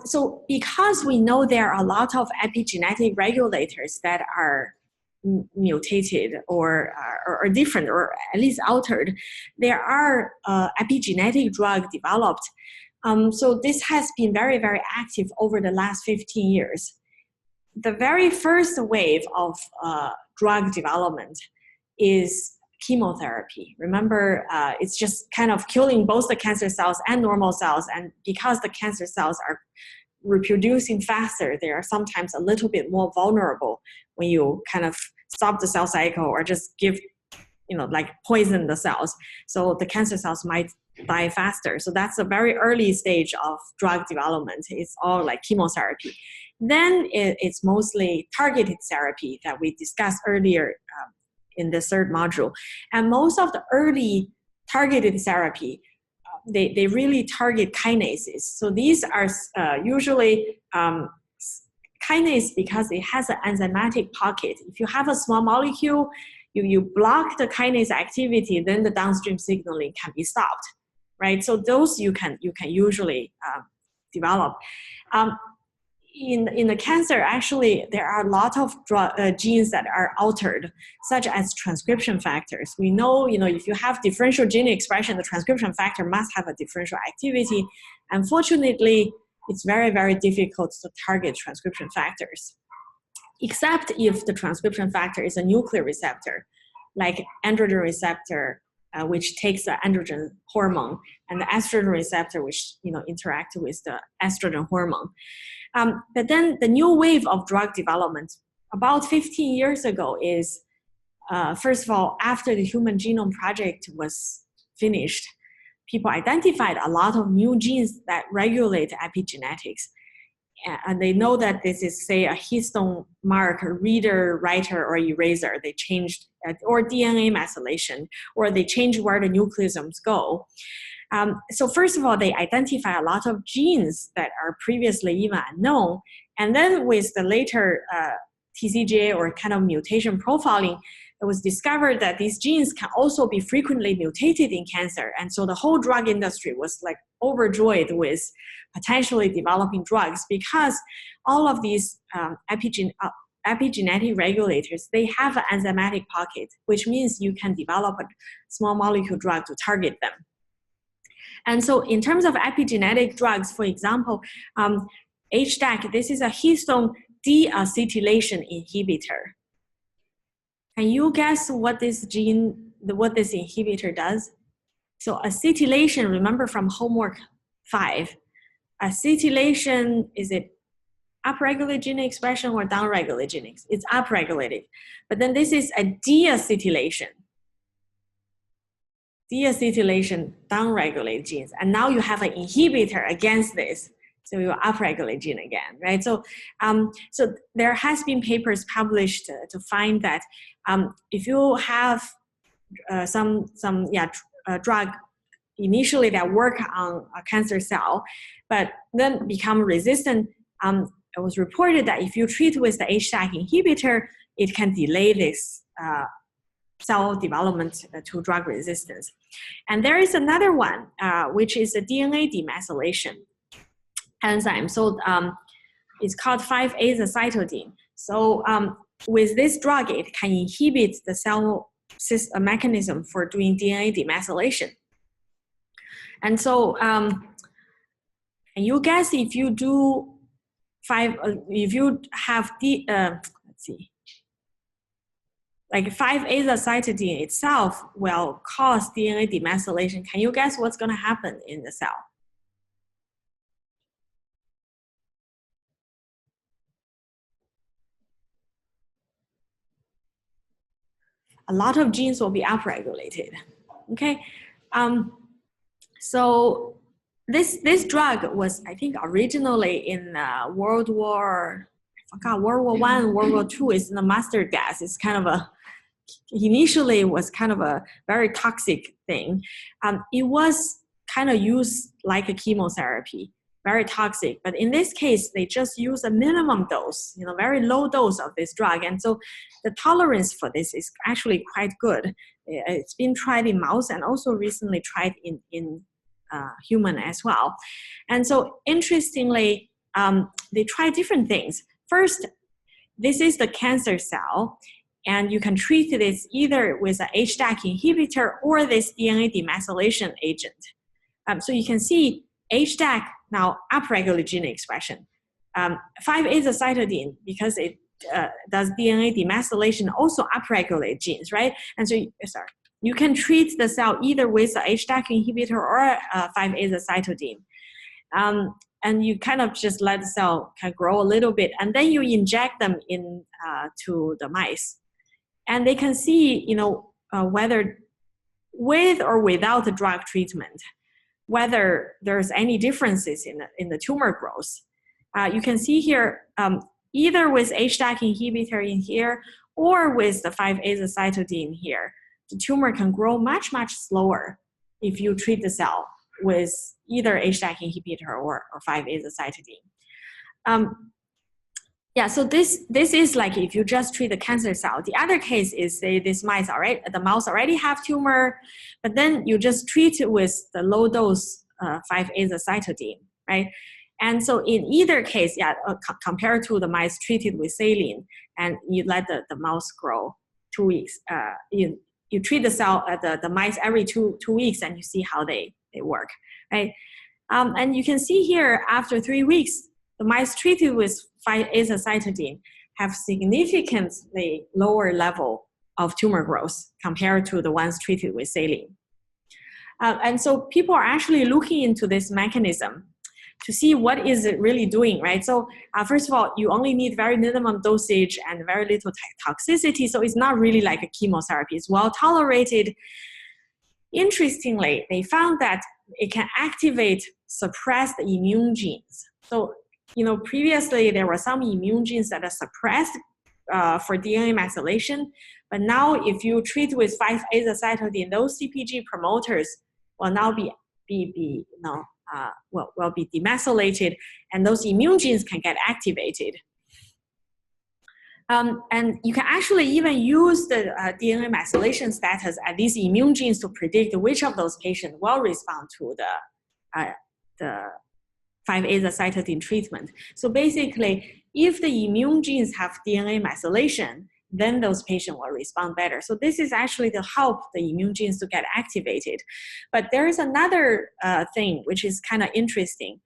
So because we know there are a lot of epigenetic regulators that are mutated or different or at least altered, there are epigenetic drugs developed. So this has been very, very active over the last 15 years. The very first wave of drug development is chemotherapy. Remember, it's just kind of killing both the cancer cells and normal cells, and because the cancer cells are reproducing faster, they are sometimes a little bit more vulnerable when you kind of stop the cell cycle or just give, like poison the cells. So the cancer cells might die faster. So that's a very early stage of drug development. It's all like chemotherapy. Then it's mostly targeted therapy that we discussed earlier in the third module. And most of the early targeted therapy, they really target kinases. So these are usually kinase because it has an enzymatic pocket. If you have a small molecule, you block the kinase activity, then the downstream signaling can be stopped, right? So those you can usually develop. In the cancer, actually, there are a lot of genes that are altered, such as transcription factors. We know, if you have differential gene expression, the transcription factor must have a differential activity. Unfortunately, it's very, very difficult to target transcription factors, except if the transcription factor is a nuclear receptor, like androgen receptor, which takes the androgen hormone, and the estrogen receptor, which interact with the estrogen hormone. But then the new wave of drug development about 15 years ago is, first of all, after the Human Genome Project was finished, people identified a lot of new genes that regulate epigenetics. And they know that this is, say, a histone mark, reader, writer, or eraser. They changed, or DNA methylation, or they change where the nucleosomes go. So first of all, they identify a lot of genes that are previously even unknown. And then with the later TCGA or kind of mutation profiling, it was discovered that these genes can also be frequently mutated in cancer. And so the whole drug industry was like overjoyed with potentially developing drugs because all of these epigenetic regulators, they have an enzymatic pocket, which means you can develop a small molecule drug to target them. And so in terms of epigenetic drugs, for example, HDAC, this is a histone deacetylation inhibitor. Can you guess what this inhibitor does? So acetylation, remember from homework 5, acetylation, is it upregulated gene expression or downregulated gene? It's upregulated. But then this is a deacetylation. Deacetylation, downregulate genes. And now you have an inhibitor against this. So you upregulate gene again, right? So, so there has been papers published to find that if you have some drug initially that work on a cancer cell, but then become resistant, it was reported that if you treat with the HDAC inhibitor, it can delay this cell development to drug resistance. And there is another one, which is a DNA demethylation enzyme. So it's called 5-azacitidine. So with this drug, it can inhibit the cell mechanism for doing DNA demethylation. And so can you guess if you do if you have let's see, like 5-azacitidine itself will cause DNA demethylation. Can you guess what's going to happen in the cell? A lot of genes will be upregulated. Okay, so this drug was, I think, originally in World War I, World War II is the mustard gas. It's kind of a, initially was kind of a very toxic thing. It was kind of used like a chemotherapy, very toxic. But in this case, they just use a minimum dose, very low dose of this drug. And so the tolerance for this is actually quite good. It's been tried in mouse and also recently tried in human as well. And so interestingly, they try different things. First, this is the cancer cell, and you can treat this either with an HDAC inhibitor or this DNA demethylation agent. So you can see HDAC now upregulates gene expression. 5-azacitidine, because it does DNA demethylation, also upregulate genes, right? And so, you can treat the cell either with an HDAC inhibitor or 5-azacitidine. And you kind of just let the cell can grow a little bit, and then you inject them in to the mice. And they can see, whether with or without the drug treatment, whether there's any differences in the tumor growth. You can see here, either with HDAC inhibitor in here or with the 5-azacitidine here, the tumor can grow much, much slower if you treat the cell with either HDAC inhibitor or 5-azacitidine. So this is like if you just treat the cancer cell. The other case is, say, this mice the mouse already have tumor, but then you just treat it with the low dose 5-azacitidine, right? And so in either case, compared to the mice treated with saline, and you let the mouse grow 2 weeks, you treat the cell, the mice every two weeks, and you see how they work, right? And you can see here, after 3 weeks, the mice treated with 5-azacitidine have significantly lower level of tumor growth compared to the ones treated with saline. And so people are actually looking into this mechanism to see what is it really doing, right? So first of all, you only need very minimum dosage and very little toxicity, so it's not really like a chemotherapy. It's well tolerated. Interestingly, they found that it can activate suppressed immune genes. So, previously there were some immune genes that are suppressed for DNA methylation, but now if you treat with 5-azacitidine, those CpG promoters will now be demethylated, and those immune genes can get activated. And you can actually even use the DNA methylation status at these immune genes to predict which of those patients will respond to the 5-azacitidine treatment. So basically, if the immune genes have DNA methylation, then those patients will respond better. So this is actually to help the immune genes to get activated. But there is another thing which is kind of interesting,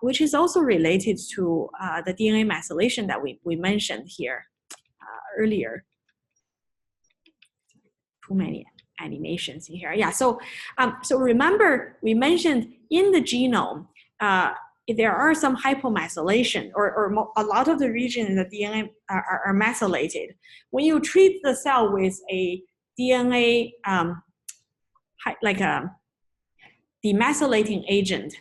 which is also related to the DNA methylation that we mentioned here earlier. Too many animations in here. So remember, we mentioned in the genome, there are some hypomethylation, or a lot of the regions in the DNA are methylated. When you treat the cell with a DNA, like a demethylating agent,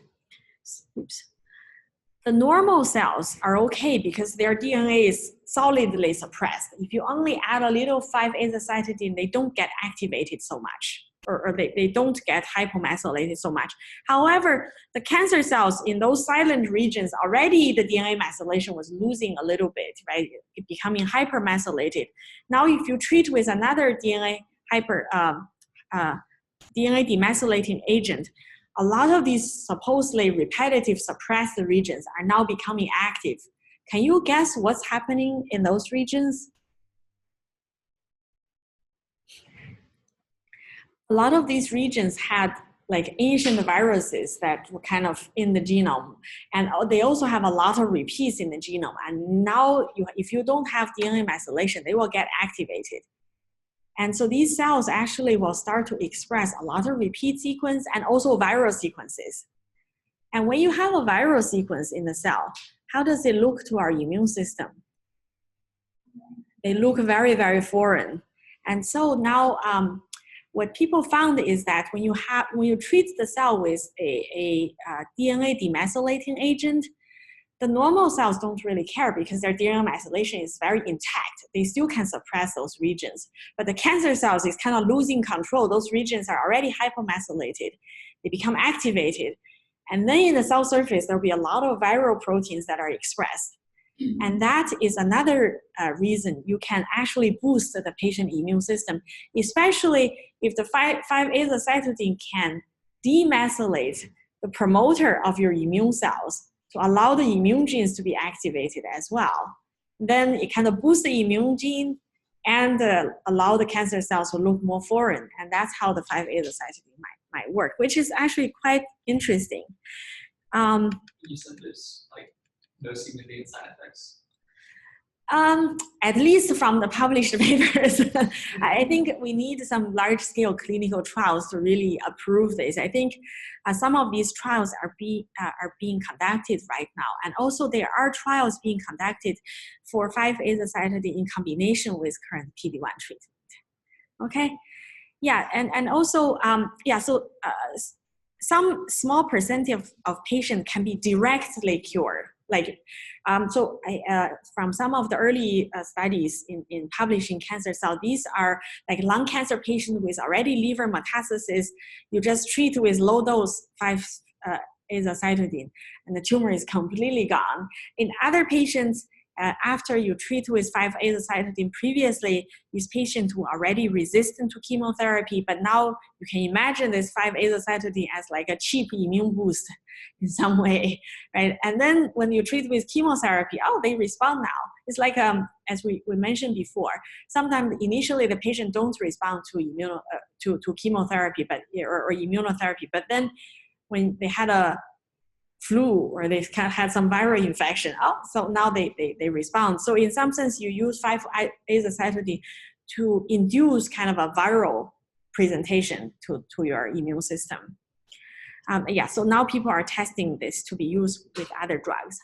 the normal cells are okay because their DNA is solidly suppressed. If you only add a little 5-azacitidine, they don't get activated so much. Or they don't get hypomethylated so much. However, the cancer cells in those silent regions, already the DNA methylation was losing a little bit, right? Becoming hypermethylated. Now, if you treat with another DNA demethylating agent, a lot of these supposedly repetitive suppressed regions are now becoming active. Can you guess what's happening in those regions? A lot of these regions had like ancient viruses that were kind of in the genome, and they also have a lot of repeats in the genome. And now, if you don't have DNA methylation, they will get activated. And so these cells actually will start to express a lot of repeat sequence and also viral sequences. And when you have a viral sequence in the cell, how does it look to our immune system? They look very, very foreign. And so now, what people found is that when you treat the cell with a DNA demethylating agent, the normal cells don't really care because their DNA methylation is very intact. They still can suppress those regions. But the cancer cells is kind of losing control. Those regions are already hypomethylated. They become activated. And then in the cell surface, there'll be a lot of viral proteins that are expressed. And that is another reason you can actually boost the patient immune system, especially if the 5-azacitidine can demethylate the promoter of your immune cells to allow the immune genes to be activated as well. Then it kind of boosts the immune gene and allow the cancer cells to look more foreign. And that's how the 5-azacitidine might work, which is actually quite interesting. You said there's like no significant side effects. At least from the published papers, I think we need some large-scale clinical trials to really approve this. I think some of these trials are being conducted right now, and also there are trials being conducted for 5-azacitidine in combination with current PD-1 treatment. Okay, yeah, and also so some small percentage of patients can be directly cured. Like, from some of the early studies in publishing cancer cells, these are like lung cancer patients with already liver metastasis. You just treat with low dose 5-azacitidine, and the tumor is completely gone. In other patients, after you treat with 5-azacitidine previously, these patients who are already resistant to chemotherapy, but now you can imagine this 5-azacitidine as like a cheap immune boost in some way, right? And then when you treat with chemotherapy, they respond now. It's like, as we mentioned before, sometimes initially the patient don't respond to to chemotherapy, or immunotherapy, but then when they had a flu or they had some viral infection, so now they respond. So in some sense, you use 5-azacitidine to induce kind of a viral presentation to your immune system. So now people are testing this to be used with other drugs.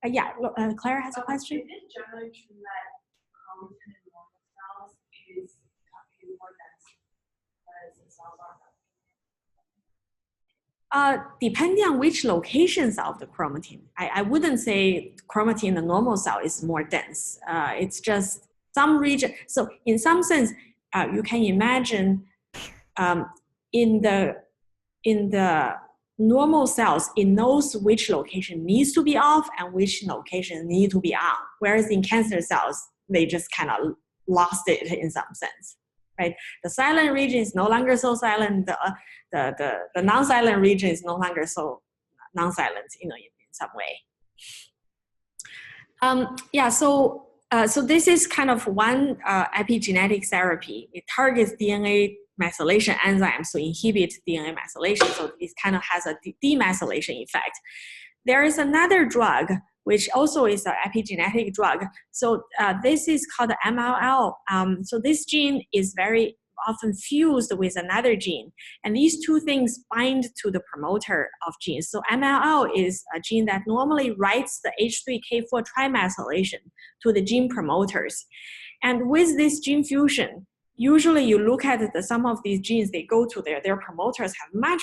Claire has a question. Is it generally true that chromatin in normal cells is more dense as the cells are? Depending on which locations of the chromatin, I wouldn't say chromatin in the normal cell is more dense. It's just some region. So in some sense, you can imagine in the normal cells, it knows which location needs to be off and which location need to be on. Whereas in cancer cells, they just kind of lost it in some sense, right? The silent region is no longer so silent. The non-silent region is no longer so non-silent, in some way. So this is kind of one epigenetic therapy. It targets DNA methylation enzymes to inhibit DNA methylation, so it kind of has a demethylation effect. There is another drug which also is an epigenetic drug. So this is called MLL. So this gene is very often fused with another gene, and these two things bind to the promoter of genes. So MLL is a gene that normally writes the H3K4 trimethylation to the gene promoters. And with this gene fusion, usually you look at some of these genes, they go to their promoters have much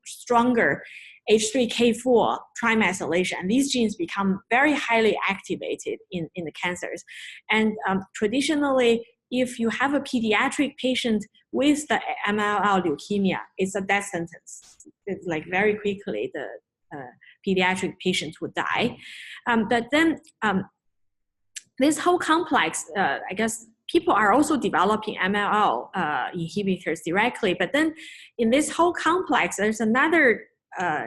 stronger H3K4 trimethylation, and these genes become very highly activated in the cancers. And traditionally, if you have a pediatric patient with the MLL leukemia, it's a death sentence. It's like very quickly the pediatric patient would die. But then this whole complex, I guess people are also developing MLL inhibitors directly. But then in this whole complex, there's another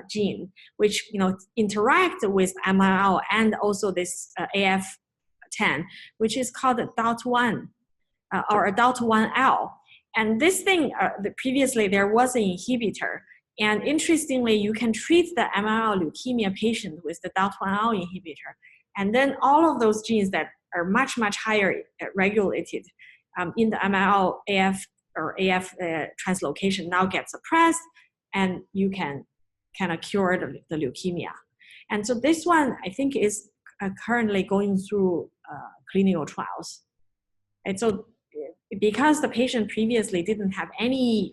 gene which interact with MLL and also this AF10, which is called DOT1 or DOT1L. And this thing, previously there was an inhibitor. And interestingly, you can treat the MLL leukemia patient with the DOT1L inhibitor. And then all of those genes that are much higher regulated in the MLL AF or AF translocation now get suppressed, and you can kind of cure the leukemia. And so this one, I think, is currently going through clinical trials. And so because the patient previously didn't have any